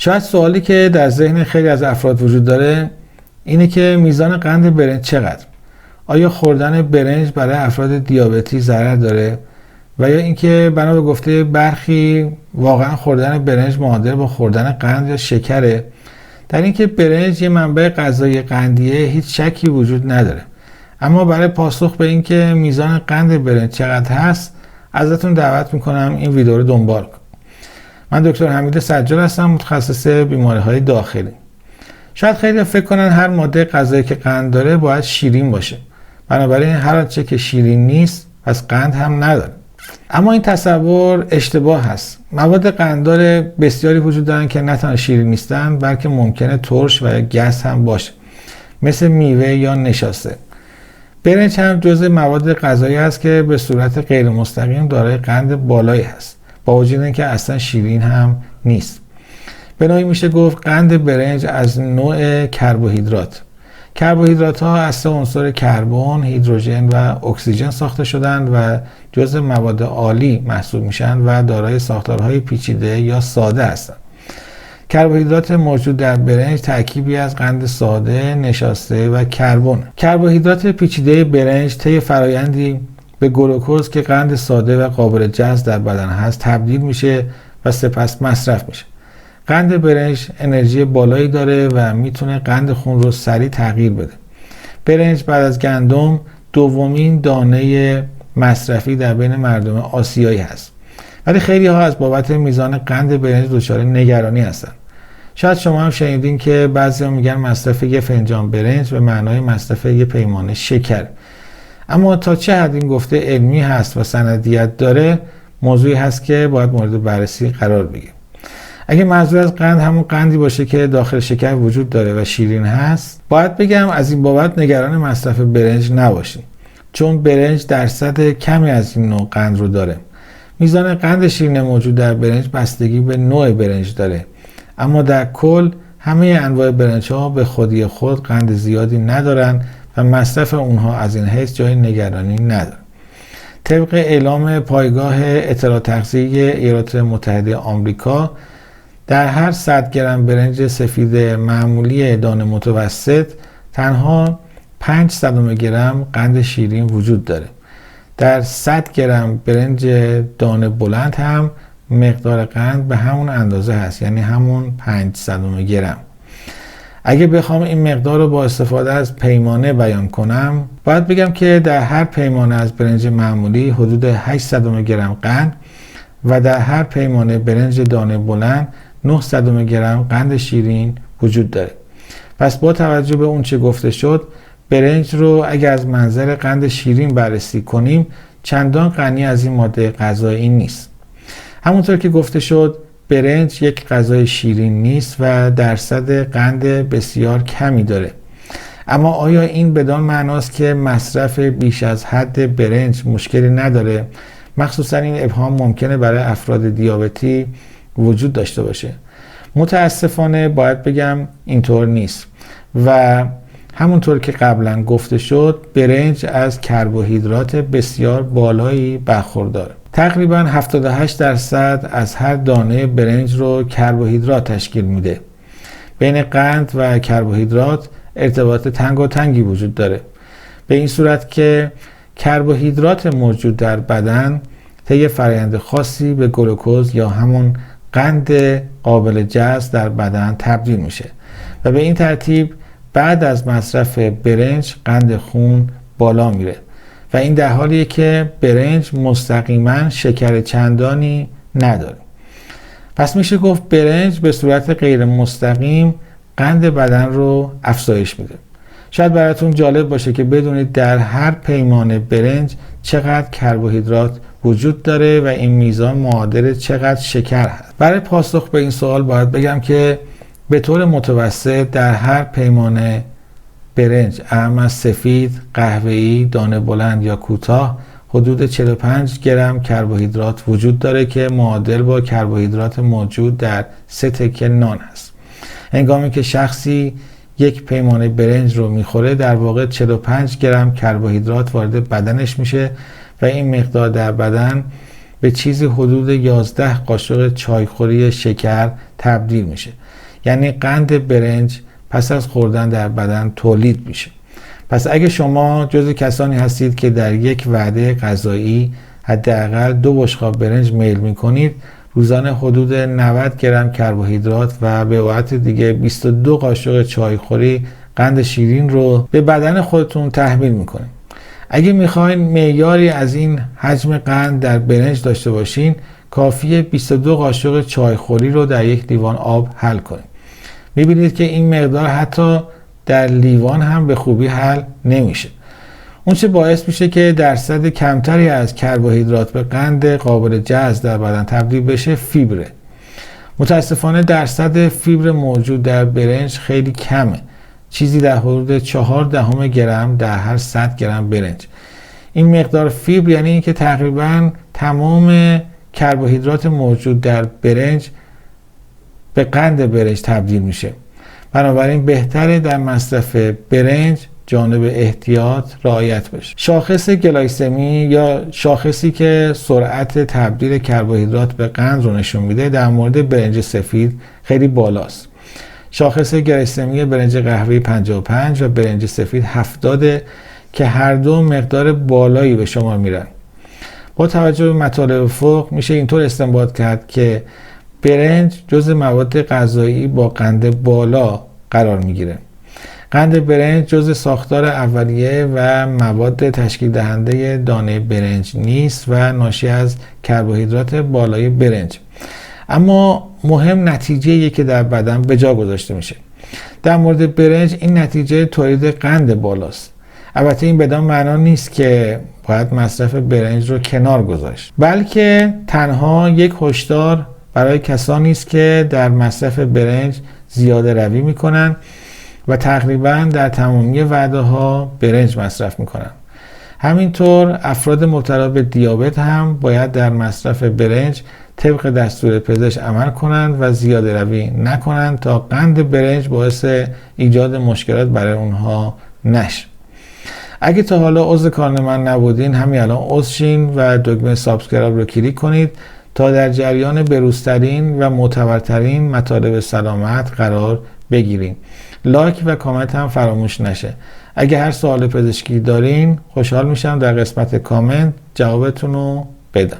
شاید سوالی که در ذهن خیلی از افراد وجود داره اینه که میزان قند برنج چقدر؟ آیا خوردن برنج برای افراد دیابتی ضرر داره؟ و یا اینکه بنا به گفته برخی واقعا خوردن برنج معادل با خوردن قند یا شکره؟ در اینکه برنج یه منبع غذایی قندیه هیچ شکی وجود نداره. اما برای پاسخ به اینکه میزان قند برنج چقدر هست ازتون دعوت میکنم این ویدیو رو دنبال کنید. من دکتر حمید سجاد هستم، متخصص بیماری‌های داخلی. شاید خیلی فکر کنن هر ماده غذایی که قند داره باید شیرین باشه. بنابراین هر آنچه که شیرین نیست پس قند هم نداره. اما این تصور اشتباه هست. مواد قنددار بسیاری وجود دارن که نه تنها شیرین نیستن بلکه ممکنه ترش و یا گس هم باشه، مثل میوه یا نشاسته. برنج هم جزء مواد غذایی است که به صورت غیر مستقیم دارای قند بالایی هست، با وجود اینکه اصلا شیرین هم نیست. بنابراین میشه گفت قند برنج از نوع کربوهیدرات. کربوهیدرات ها از سه عنصر کربن، هیدروژن و اکسیژن ساخته شدند و جزء مواد عالی محسوب میشن و دارای ساختارهای پیچیده یا ساده هستند. کربوهیدرات موجود در برنج ترکیبی از قند ساده، نشاسته و کربن. کربوهیدرات پیچیده برنج طی فرایندی به گلوکوز که قند ساده و قابل جذب در بدن هست تبدیل میشه و سپس مصرف میشه. قند برنج انرژی بالایی داره و میتونه قند خون رو سریع تغییر بده. برنج بعد از گندم دومین دانه مصرفی در بین مردم آسیایی هست. ولی خیلی ها از بابت میزان قند برنج دچار نگرانی هستن. شاید شما هم شنیدین که بعضیا میگن مصرف یه فنجان برنج به معنای مصرف یه پیمانه شکر. اما تا چه حد این گفته علمی هست و سندیت داره موضوعی هست که باید مورد بررسی قرار بگیره. اگه منظور از قند همون قندی باشه که داخل شکر وجود داره و شیرین هست، باید بگم از این بابت نگران مصرف برنج نباشید، چون برنج درصد کمی از این نوع قند رو داره. میزان قند شیرین موجود در برنج بستگی به نوع برنج داره، اما در کل همه انواع برنج ها به خودی خود قند زیادی ندارن و مصرف اونها از این حیث جای نگرانی نداره. طبق اعلام پایگاه اطلاع تغذیه ایالات متحده آمریکا، در هر 100 گرم برنج سفید معمولی دانه متوسط تنها 5 گرم قند شیرین وجود داره. در 100 گرم برنج دانه بلند هم مقدار قند به همون اندازه هست، یعنی همون 5 گرم. اگه بخوام این مقدار رو با استفاده از پیمانه بیان کنم، باید بگم که در هر پیمانه از برنج معمولی حدود 8 گرم قند و در هر پیمانه برنج دانه بلند 9 گرم قند شیرین وجود داره. پس با توجه به اون چه گفته شد، برنج رو اگر از منظر قند شیرین بررسی کنیم چندان غنی از این ماده غذایی نیست. همونطور که گفته شد برنج یک غذای شیرین نیست و درصد قند بسیار کمی داره. اما آیا این بدان معناست که مصرف بیش از حد برنج مشکلی نداره؟ مخصوصا این ابهام ممکنه برای افراد دیابتی وجود داشته باشه. متاسفانه باید بگم اینطور نیست و همونطور که قبلا گفته شد برنج از کربوهیدرات بسیار بالایی برخورداره. تقریبا 78% از هر دانه برنج رو کربوهیدرات تشکیل میده. بین قند و کربوهیدرات ارتباط تنگی وجود داره، به این صورت که کربوهیدرات موجود در بدن طی فرآیند خاصی به گلوکوز یا همون قند قابل جذب در بدن تبدیل میشه و به این ترتیب بعد از مصرف برنج قند خون بالا میره و این در حالیه که برنج مستقیما شکر چندانی نداره. پس میشه گفت برنج به صورت غیر مستقیم قند بدن رو افزایش میده. شاید براتون جالب باشه که بدونید در هر پیمانه برنج چقدر کربوهیدرات وجود داره و این میزان معادل چقدر شکر هست. برای پاسخ به این سوال باید بگم که به طور متوسط در هر پیمانه برنج اهم از سفید، قهوه‌ای، دانه بلند یا کوتاه حدود 45 گرم کربوهیدرات وجود داره که معادل با کربوهیدرات موجود در 3 تکه نان است. هنگامی که شخصی یک پیمانه برنج رو میخوره در واقع 45 گرم کربوهیدرات وارد بدنش میشه و این مقدار در بدن به چیزی حدود 11 قاشق چایخوری شکر تبدیل میشه. یعنی قند برنج پس از خوردن در بدن تولید میشه. پس اگه شما جز کسانی هستید که در یک وعده غذایی حداقل 2 بشقاب برنج میل میکنید، روزانه حدود 90 گرم کربوهیدرات و به عبارت دیگه 22 قاشق چایخوری قند شیرین رو به بدن خودتون تحمیل میکنید. اگه میخواین معیاری از این حجم قند در برنج داشته باشین، کافیه 22 قاشق چایخوری رو در یک لیوان آب حل کنید. میبینید که این مقدار حتی در لیوان هم به خوبی حل نمیشه. اون چه باعث میشه که درصد کمتری از کربوهیدرات به قند قابل جذب در بدن تبدیل بشه فیبره. متاسفانه درصد فیبر موجود در برنج خیلی کمه، چیزی در حدود 0.4 گرم در هر 100 گرم برنج. این مقدار فیبر یعنی اینکه تقریبا تمام کربوهیدرات موجود در برنج به قند برنج تبدیل میشه. بنابراین بهتره در مصرف برنج جانب احتیاط رعایت بشه. شاخص گلایسمی یا شاخصی که سرعت تبدیل کربوهیدرات به قند رو نشون میده در مورد برنج سفید خیلی بالاست. شاخص گلایسمی برنج قهوه‌ای 55 و برنج سفید 70 که هر دو مقدار بالایی به شما میرن. با توجه به مطالب فوق میشه اینطور استنباط کرد که برنج جز مواد غذایی با قند بالا قرار میگیره. قند برنج جز ساختار اولیه و مواد تشکیل دهنده دانه برنج نیست و ناشی از کربوهیدرات بالای برنج. اما مهم نتیجه‌ای که در بدن به جا گذاشته میشه. در مورد برنج این نتیجه تولید قند بالاست. البته این بدان معنا نیست که باید مصرف برنج رو کنار گذاشت، بلکه تنها یک هشدار برای کسانی است که در مصرف برنج زیاده روی میکنن و تقریبا در تمامی وعده ها برنج مصرف میکنن. همینطور افراد مبتلا به دیابت هم باید در مصرف برنج طبق دستور پزشک عمل کنند و زیاده روی نکنند تا قند برنج باعث ایجاد مشکلات برای اونها نشه. اگه تا حالا عضو کانال من نبودین، همین الان عضو شین و دکمه سابسکرایب رو کلیک کنید تا در جریان بروزترین و معتبرترین مطالب سلامت قرار بگیرین. لایک و کامنت هم فراموش نشه. اگه هر سوال پزشکی دارین خوشحال میشم در قسمت کامنت جوابتون رو بدم.